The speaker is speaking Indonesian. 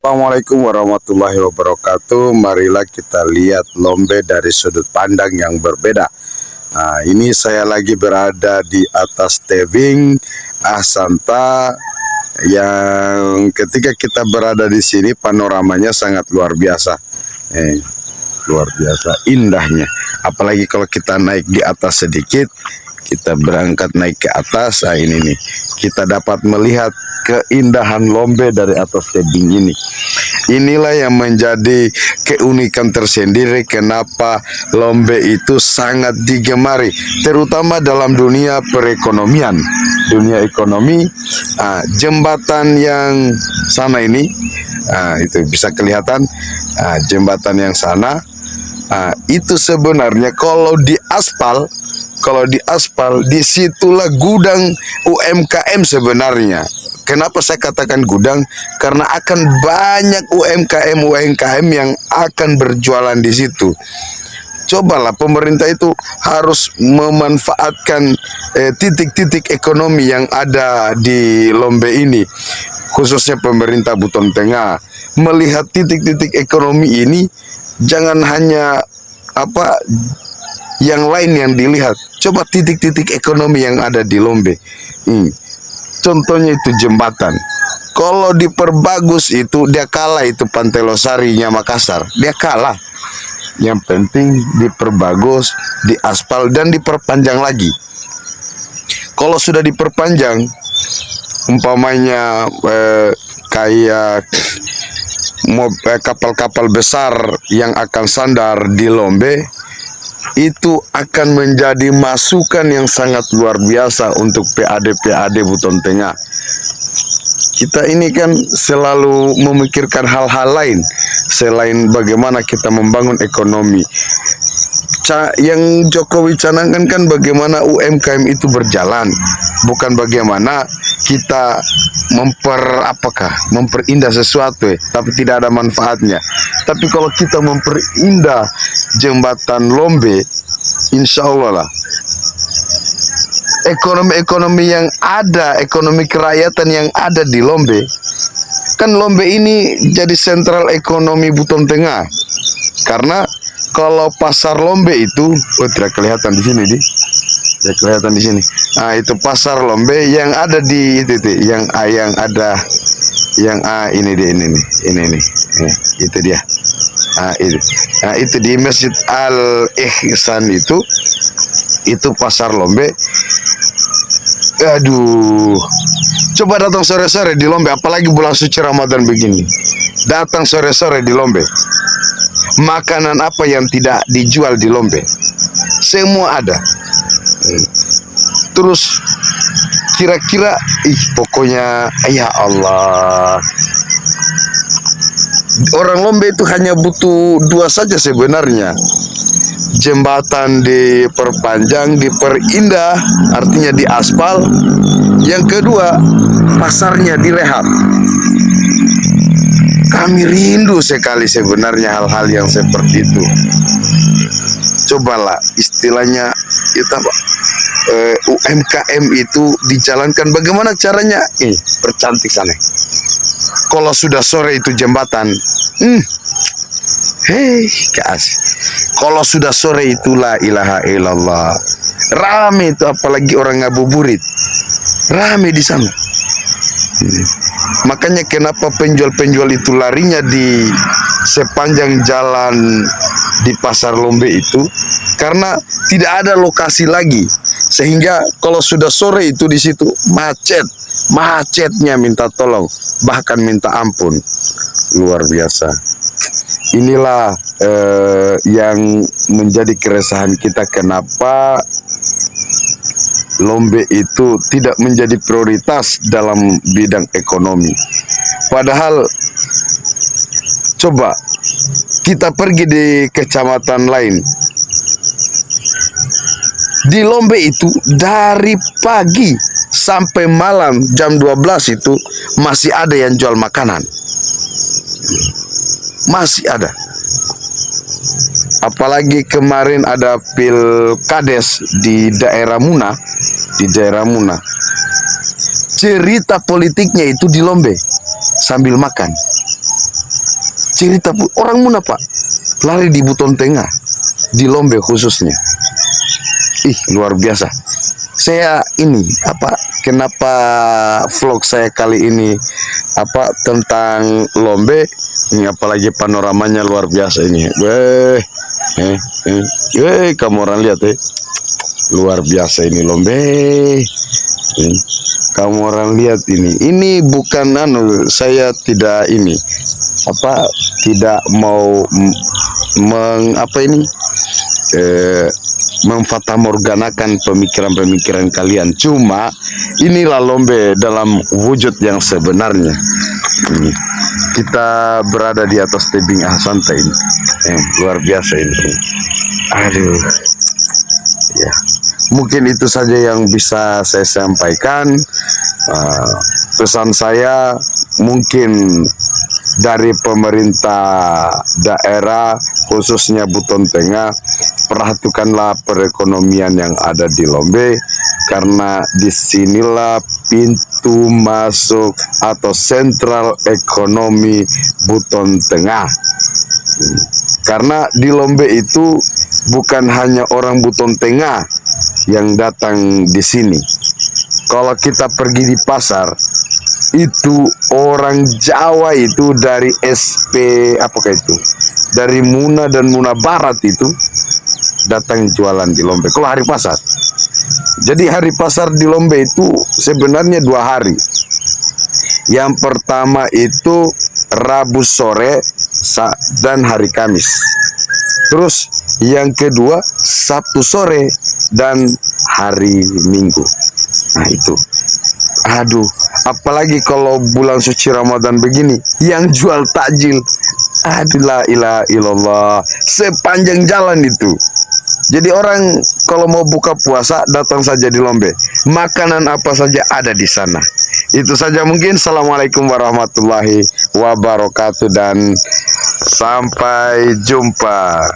Assalamualaikum warahmatullahi wabarakatuh. Marilah kita lihat Lombe dari sudut pandang yang berbeda. Nah, ini saya lagi berada di atas tebing Ahsanta yang ketika kita berada di sini panoramanya sangat luar biasa. Luar biasa indahnya. Apalagi kalau kita naik di atas sedikit, kita berangkat naik ke atas. Nah, ini nih kita dapat melihat keindahan Lombe dari atas tebing ini. Inilah yang menjadi keunikan tersendiri kenapa Lombe itu sangat digemari, terutama dalam dunia perekonomian, dunia ekonomi. Jembatan yang sana ini, itu bisa kelihatan, jembatan yang sana, itu sebenarnya kalau diaspal, disitulah gudang UMKM sebenarnya. Kenapa saya katakan gudang? Karena akan banyak UMKM yang akan berjualan di situ. Cobalah pemerintah itu harus memanfaatkan titik-titik ekonomi yang ada di Lombe ini, khususnya pemerintah Buton Tengah. Melihat titik-titik ekonomi ini, jangan hanya yang lain yang dilihat. Coba titik-titik ekonomi yang ada di Lombe. Contohnya itu jembatan. Kalau diperbagus itu dia kalah, itu Pantai Losarinya Makassar. Dia kalah. Yang penting diperbagus, diaspal dan diperpanjang lagi. Kalau sudah diperpanjang, umpamanya kayak kapal-kapal besar yang akan sandar di Lombe, itu akan menjadi masukan yang sangat luar biasa untuk PAD Buton Tengah. Kita ini kan selalu memikirkan hal-hal lain selain bagaimana kita membangun ekonomi. Yang Jokowi canangkan kan bagaimana UMKM itu berjalan, bukan bagaimana kita memperindah sesuatu tapi tidak ada manfaatnya. Tapi kalau kita memperindah jembatan Lombe, insya Allah lah ekonomi yang ada, ekonomi kerakyatan yang ada di Lombe, kan Lombe ini jadi sentral ekonomi Buton Tengah. Karena kalau pasar Lombe itu, tidak kelihatan di sini, tidak kelihatan di sini. Itu pasar Lombe yang ada di itu, yang ada, ini nih, itu dia. Itu di Masjid Al Ihsan itu pasar Lombe. Aduh, coba datang sore-sore di Lombe, apalagi bulan suci Ramadan begini. Datang sore-sore di Lombe. Makanan apa yang tidak dijual di Lombe? Semua ada. Terus kira-kira, pokoknya ya Allah. Orang Lombe itu hanya butuh dua saja sebenarnya. Jembatan diperpanjang, diperindah, artinya diaspal. Yang kedua, pasarnya direhab. Kami rindu sekali sebenarnya hal-hal yang seperti itu. Cobalah istilahnya UMKM itu dijalankan. Bagaimana caranya? Percantik sana. Kalau sudah sore itu jembatan, kasih. Kalau sudah sore itu la ilaha illallah, rame itu, apalagi orang ngabuburit, rame di sana. Makanya kenapa penjual-penjual itu larinya di sepanjang jalan di pasar Lombe itu, karena tidak ada lokasi lagi, sehingga kalau sudah sore itu di situ macetnya minta tolong, bahkan minta ampun, luar biasa. Inilah yang menjadi keresahan kita, kenapa Lombe itu tidak menjadi prioritas dalam bidang ekonomi. Padahal coba kita pergi di kecamatan lain. Di Lombe itu dari pagi sampai malam jam 12 itu masih ada yang jual makanan. Masih ada. Apalagi kemarin ada pilkades di daerah Muna, cerita politiknya itu di Lombe sambil makan. cerita orang Muna Pak, lari di Buton Tengah, di Lombe khususnya. Ih, luar biasa. Saya ini kenapa vlog saya kali ini tentang Lombe ini, apalagi panoramanya luar biasa ini. Kamu orang lihat luar biasa ini Lombe. Kamu orang lihat ini bukan saya tidak tidak mau memfatamorganakan pemikiran-pemikiran kalian. Cuma inilah Lombe dalam wujud yang sebenarnya. Kita berada di atas tebing Ahsanta ini. Luar biasa ini. Aduh. Ya. Mungkin itu saja yang bisa saya sampaikan. Pesan saya mungkin dari pemerintah daerah khususnya Buton Tengah, perhatikanlah perekonomian yang ada di Lombe, karena disinilah pintu masuk atau sentral ekonomi Buton Tengah. Karena di Lombe itu bukan hanya orang Buton Tengah yang datang di sini. Kalau kita pergi di pasar, itu orang Jawa itu dari dari Muna dan Muna Barat itu datang jualan di Lombe kalau hari pasar. Jadi hari pasar di Lombe itu sebenarnya 2 hari. Yang pertama itu Rabu sore dan hari Kamis. Terus yang kedua Sabtu sore dan hari Minggu. Nah itu, aduh, apalagi kalau bulan suci Ramadan begini, yang jual takjil, aduh, la ilaha illallah, sepanjang jalan itu. Jadi orang kalau mau buka puasa datang saja di Lombe, makanan apa saja ada di sana. Itu saja mungkin. Assalamualaikum warahmatullahi wabarakatuh dan sampai jumpa.